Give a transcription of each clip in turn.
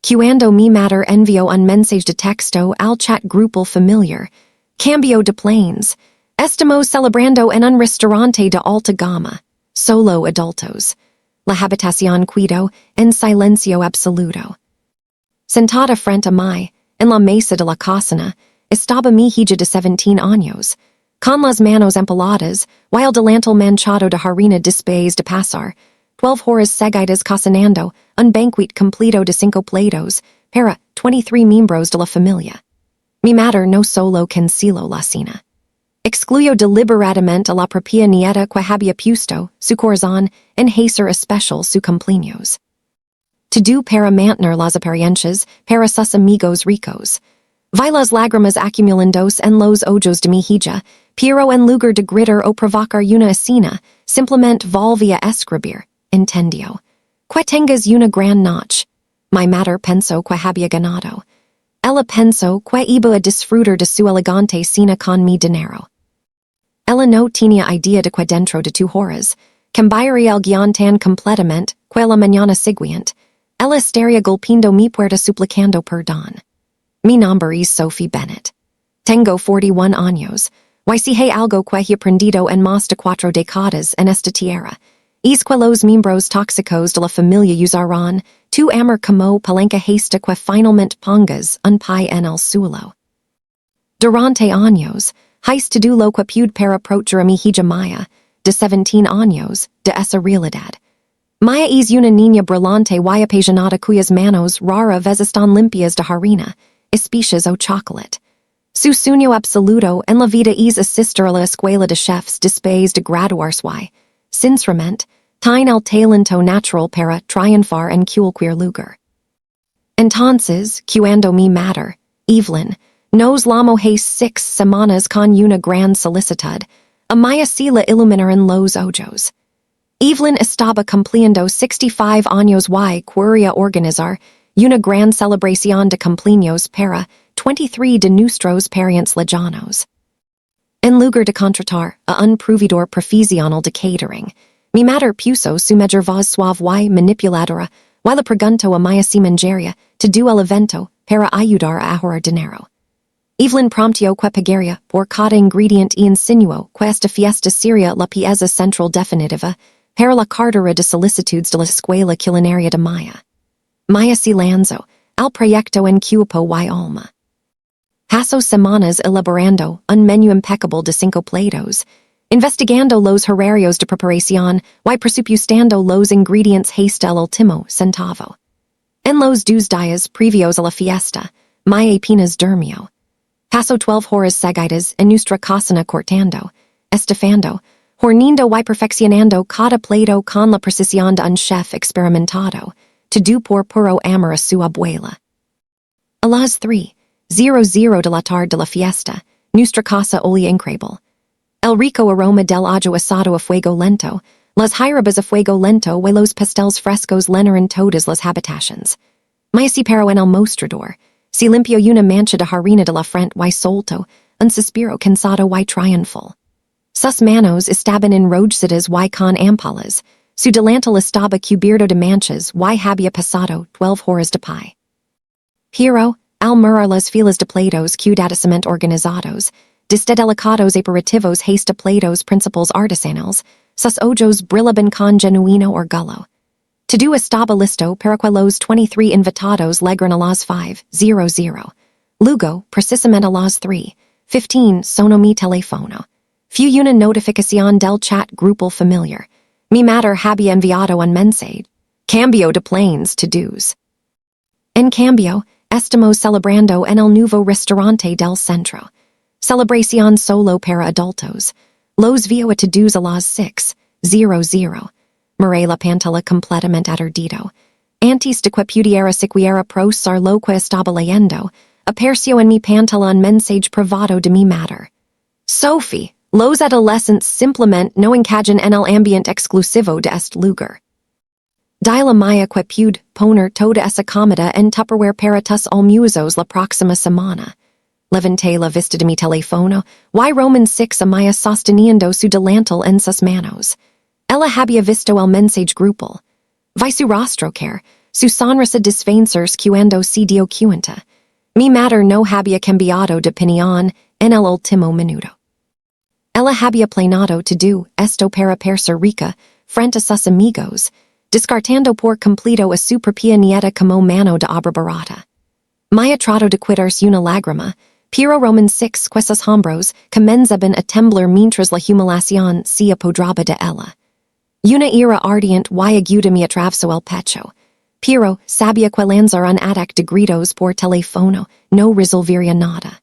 Cuando mi madre envió un mensaje de texto al chat grupal familiar, cambió de planes, estamos celebrando en un restaurante de alta gama, solo adultos. La habitación quedó en silencio absoluto. Sentada frente a mí, en la mesa de la cocina, estaba mi hija de 17 años, con las manos empaladas, while delantal manchado de harina después de pasar 12 horas seguidas cocinando un banquete completo de 5 platos para 23 miembros de la familia. Mi madre no solo canceló la cena. Excluyó deliberadamente a la propia nieta que había puesto su corazón en hacer especial su cumpleaños. Todo para mantener las apariencias para sus amigos ricos. Vi las lágrimas acumulándose en los ojos de mi hija, pero en lugar de gritar o provocar una escena, simplemente volvía a escribir, entendió. Que tengas una gran noche. Mi madre pensó que había ganado. Ella pensó que iba a disfrutar de su elegante cena con mi dinero. Ella no tenía idea de que dentro de 2 horas, cambiaría el guión tan completamente que la mañana siguiente, ella estaría golpeando mi puerta suplicando perdón. Mi nombre es Sophie Bennett. Tengo 41 años. Y si hay algo que he aprendido en más de 4 décadas en esta tierra, es que los miembros tóxicos de la familia usarán tu amor como palanca hasta que finalmente pongas un pie en el suelo. Durante años, has todo lo que pude para proteger a mi hija Maya, de 17 años, de esa realidad. Maya es una niña brillante y apasionada cuyas manos rara vez están limpias de harina, especias o chocolate. Su sueño absoluto en la vida es asistir a la escuela de chefs después de graduarse y, sinceramente, tiene el talento natural para triunfar en cualquier lugar. Entonces, cuando mi madre, Evelyn, nos llamó hace 6 semanas con una gran solicitud, a Maya se la iluminaron los ojos. Evelyn estaba cumpliendo 65 años y quería organizar una gran celebración de cumpleaños para 23 de nuestros parientes lejanos. En lugar de contratar a un proveedor profesional de catering, mi madre puso su mejor voz suave y manipuladora y le preguntó a Maya si manjaría todo el evento para ayudar a ahorrar dinero. Evelyn prometió que pagaría por cada ingrediente y insinuó que esta fiesta sería la pieza central definitiva para la cartera de solicitudes de la escuela culinaria de Maya. Maya se lanzó al proyecto en cuerpo y alma. Pasó semanas elaborando un menú impecable de 5 platos, investigando los horarios de preparación y presupuestando los ingredientes hasta el último centavo. En los 2 días previos a la fiesta, Maya apenas durmió. Pasó 12 horas seguidas en nuestra cocina cortando, estofando, horneando y perfeccionando cada plato con la precisión de un chef experimentado, todo por puro amor a su abuela. A las 3:00 de la tarde de la fiesta, nuestra casa olía increíble. El rico aroma del ajo asado a fuego lento, las jarabas a fuego lento y los pasteles frescos llenaron todas las habitaciones. Maya se paró en el mostrador, se limpió una mancha de harina de la frente y soltó un suspiro cansado y triunfal. Sus manos estaban enrolladas y con ampollas, su delantal estaba cubierto de manchas y había pasado 12 horas de pie. Pero, al mirar las filas de platos cuidadosamente organizados, desde delicados aperitivos hasta platos principales artesanales, sus ojos brillaban con genuino orgullo. Todo estaba listo para que los 23 invitados llegaran a las 5:00. Luego, precisamente a las 3:15 sonó mi teléfono. Fue una notificación del chat grupal familiar. Mi madre había enviado un mensaje. Cambio de planes todos. En cambio, estamos celebrando en el nuevo restaurante del centro. Celebración solo para adultos. Los vio a todos a las 6:00. Miré la pantalla completamente aturdido. Antes de que pudiera siquiera procesar lo que estaba leyendo, apareció en mi pantalla un mensaje privado de mi madre. Sophie, los adolescentes simplemente no encajan en el ambiente exclusivo de este lugar. Dile a Maya que pude poner toda esa comida en Tupperware para tus almuerzos la próxima semana. Levanté la vista de mi teléfono, y Roman 6 a Maya sosteniendo su delantal en sus manos. Ella había visto el mensaje grupal. Vi su rostro caer, Su sonrisa desfancers cuando se dio cuenta. Mi madre no había cambiado de opinión en el último minuto. Ella había planeado to do esto para perser rica frente a sus amigos, descartando por completo a su propia nieta como mano de obra barata. Maya trato de quitarse una lágrima, pero Roman 6 sus hombros comenzaban a temblar mientras la humillación se apoderaba de ella. Una ira ardiente y aguda me atravesó el pecho, pero sabía que lanzar un ataque de gritos por teléfono no resolvería nada.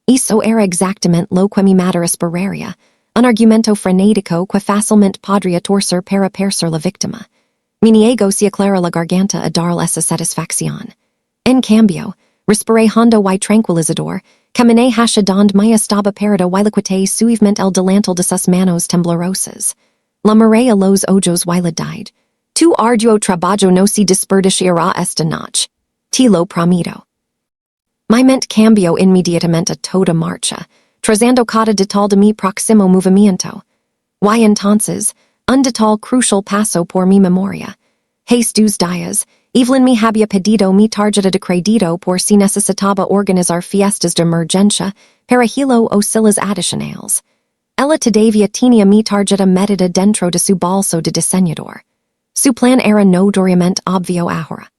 Hizo era exactamente lo que mi madre esperaría, un argumento frenético que fácilmente podría torcer para perser la víctima. Mi niego se aclara la garganta a darle esa satisfacción. En cambio, respiré hondo y tranquilizador, caminé hacia donde me estaba parado y le quité suavemente el delantal de sus manos temblorosas. La miré a los ojos y le dije, tu arduo trabajo no se desperdiciará esta noche. Te lo prometo. Mi mente cambió inmediatamente a toda marcha, trazando cada detalle de mi próximo movimiento. Y entonces, un detalle crucial pasó por mi memoria. Estos días, Evelyn me había pedido mi tarjeta de crédito por si necesitaba organizar fiestas de emergencia para Hilo o silas adicionales. Ella todavía tenía mi tarjeta metida dentro de su bolso de diseñador. Su plan era notoriamente obvio ahora.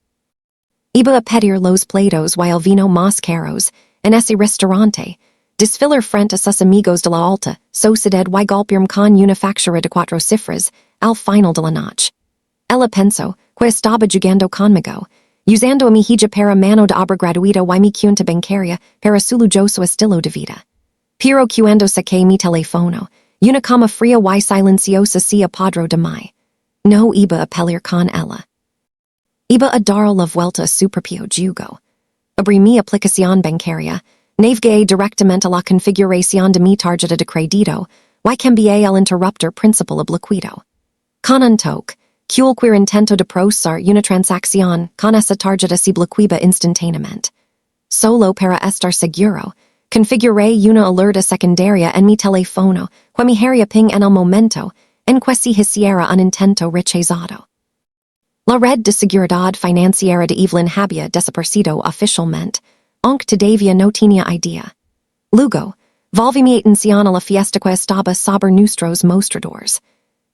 Iba a pedir los platos y el vino más caros en ese restaurante, desfilar frente a sus amigos de la alta sociedad y golpearme con una factura de 4 cifras al final de la noche. Ella pensó que estaba jugando conmigo, usando a mi hija para mano de obra gratuita y mi cuenta bancaria para su lujoso estilo de vida. Pero cuando saqué mi teléfono, una cama fría y silenciosa se apoderó de mí. No iba a pelear con ella. Iba a dar la vuelta a su propio jugo. Abrí mi aplicación bancaria, navegué directamente a la configuración de mi tarjeta de crédito y cambié el interruptor principal oblicuito. Con un toque, cualquier intento de procesar una transacción con esa tarjeta se bloqueaba instantáneamente. Solo para estar seguro, configuré una alerta secundaria en mi teléfono que me haría ping en el momento en que se hiciera un intento rechazado. La red de seguridad financiera de Evelyn había desaparecido oficialmente, aunque todavía no tenía idea. Luego, volví mi atención a la fiesta que estaba sobre nuestros mostradores.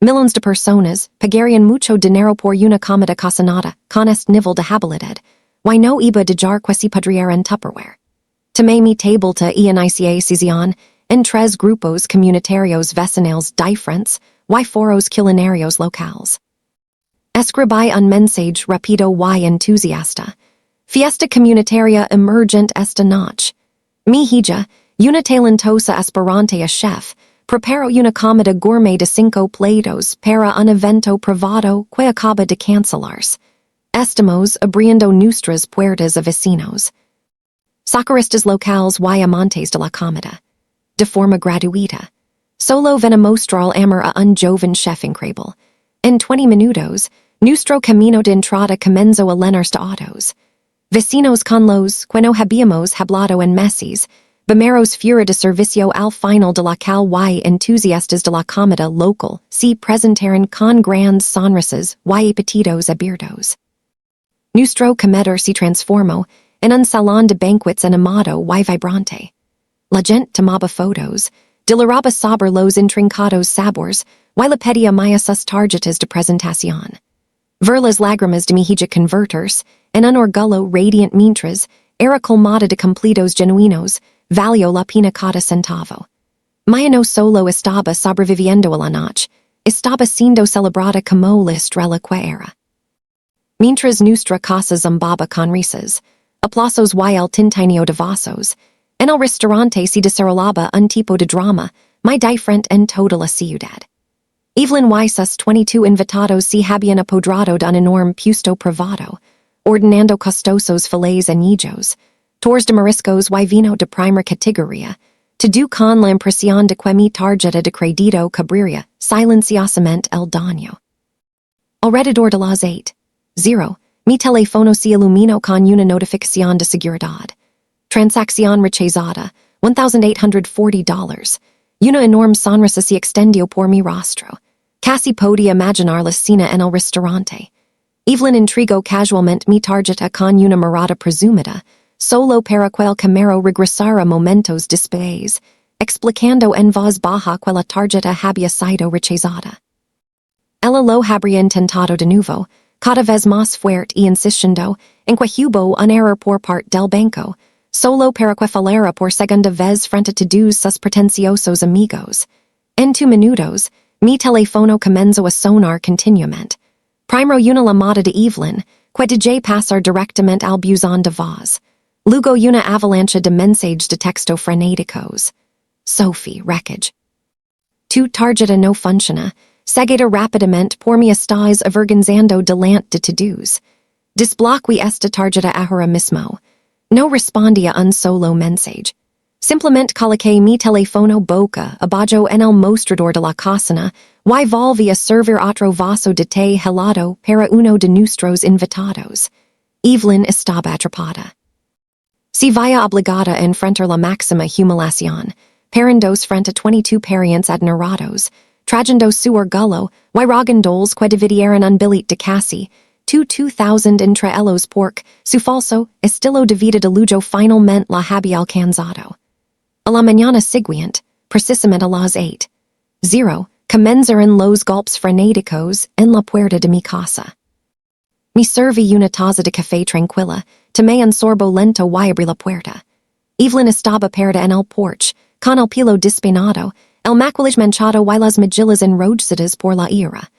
Millones de personas pagarían mucho dinero por una comida cocinada con este nivel de habilidad, y no iba a dejar que se podría en Tupperware. Tomé mi tablet y iniciación en 3 grupos comunitarios vecinales diferentes y foros culinarios locales. Escribí un mensaje rápido y entusiasta. Fiesta comunitaria emergente esta noche. Mi hija, una talentosa aspirante a chef, preparó una comida gourmet de 5 platos para un evento privado que acaba de cancelarse. Estamos abriendo nuestras puertas a vecinos, socorristas locales y amantes de la comida. De forma gratuita. Solo ven a mostrar amor a un joven chef increíble. En 20 minutos, nuestro camino de entrada comenzó a llenarse de autos. Vecinos con los que no habíamos hablado en meses, bemeros fuera de servicio al final de la cal y entusiastas de la comida local se presentaron con grandes sonrisas y apetitos abiertos. Nuestro comedor se transformó en un salón de banquets animado y vibrante. La gente tomaba fotos, deliraba sobre los intrincados sabores y le pedía más sus tarjetas de presentación. Ver las lágrimas de mi hija convertirse en un orgullo radiante mientras era colmada de completos genuinos, valió la pena cada centavo. Maya no solo estaba sobreviviendo a la noche, estaba siendo celebrada como la estrella que era. Mientras nuestra casa zumbaba con risas, aplausos y el tintineo de vasos, en el restaurante se desarrollaba un tipo de drama muy diferente en toda la ciudad. Evelyn y sus 22 invitados se habían apoderado de un enorme puesto privado, ordenando costosos filets añejos, tours de mariscos y vino de primera categoría, todo con la impresión de que mi tarjeta de crédito cubriría silenciosamente el daño. Alrededor de las 8:00, mi teléfono se iluminó con una notificación de seguridad. Transacción rechazada, $1,840. Una enorme sonrisa se extendió por mi rostro. Casi podía imaginar la cena en el restaurante. Evelyn intrigo casualmente mi targeta con una mirada presumida, solo para quel camero regresara momentos después, explicando en voz baja que la tarjeta había sido rechazada. Ella lo habría intentado de nuevo, cada vez más fuerte y insistiendo, en que hubo un error por parte del banco, solo para que fallara por segunda vez frente a todos sus pretenciosos amigos. En 2 minutos, mi teléfono comenzó a sonar continuamente. Primero una llamada de Evelyn, que dejé pasar directamente al buzón de voz. Luego una avalancha de mensajes de texto frenéticos. Sophie, wreckage. Tu tarjeta no funciona, seguida rápidamente por mi estás avergonzando delante de todos. Desbloqueé esta tarjeta ahora mismo. No respondía un solo mensaje. Simplemente coloqué mi teléfono boca abajo en el mostrador de la cocina y volví a servir otro vaso de té helado para uno de nuestros invitados. Evelyn estaba atrapada. Se vaya obligada a enfrentar la máxima humillación, parendos frente a 22 parientes admirados, trayendo su orgullo, y rogándoles que dividieran un billet de casi 2,000 entre ellos porque su falso estilo de vida de lujo finalmente la había alcanzado. A la mañana siguiente, precisamente a las 8:00, comenzaron los golpes frenéticos en la puerta de mi casa. Me serví una taza de café tranquila, tomé un sorbo lento y abrí la puerta. Evelyn estaba parada en el porche, con el pelo despeinado, el maquillaje manchado y las mejillas enrojadas por la ira.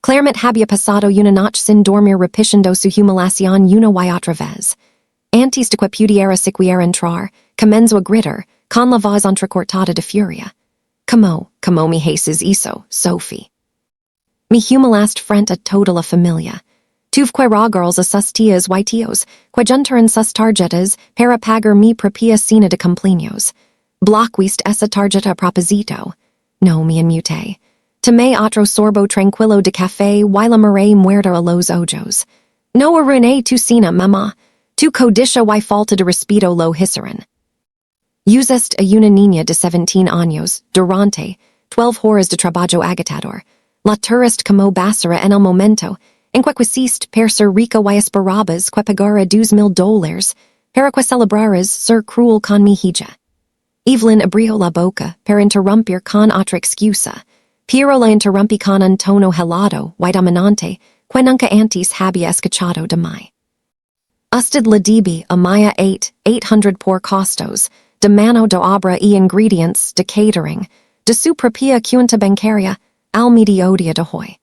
Claramente había pasado una noche sin dormir repitiendo su humillación una y otra vez. Antes de que pudiera siquiera entrar, comenzó a gritar, con la voz entrecortada de furia. Como me haces hizo, Sophie. Me humillaste frente a toda la familia. Tuve que rogarles a sus tías y tíos, que juntaran sus tarjetas para pagar mi propia cena de cumpleaños. Bloqueaste esa tarjeta a propósito. No me inmuté. Tomé otro sorbo tranquilo de café y la miré muerta a los ojos. No arruiné tu cena, mamá. Tu codicia y falta de respeto lo hicieron. Usaste a una niña de 17 años durante 12 horas de trabajo agotador. La tuviste como basura en el momento en que quisiste per ser rica y esperabas que pagara $2,000 para que celebraras ser cruel con mi hija. Evelyn abrió la boca para interrumpir con otra excusa, pero la interrumpí con un tono helado y dominante que nunca antes había escuchado de mí. Usted le debí a Maya 800 por costos, de mano de obra y ingredients de catering, de su propia cuenta bancaria, al mediodía de hoy.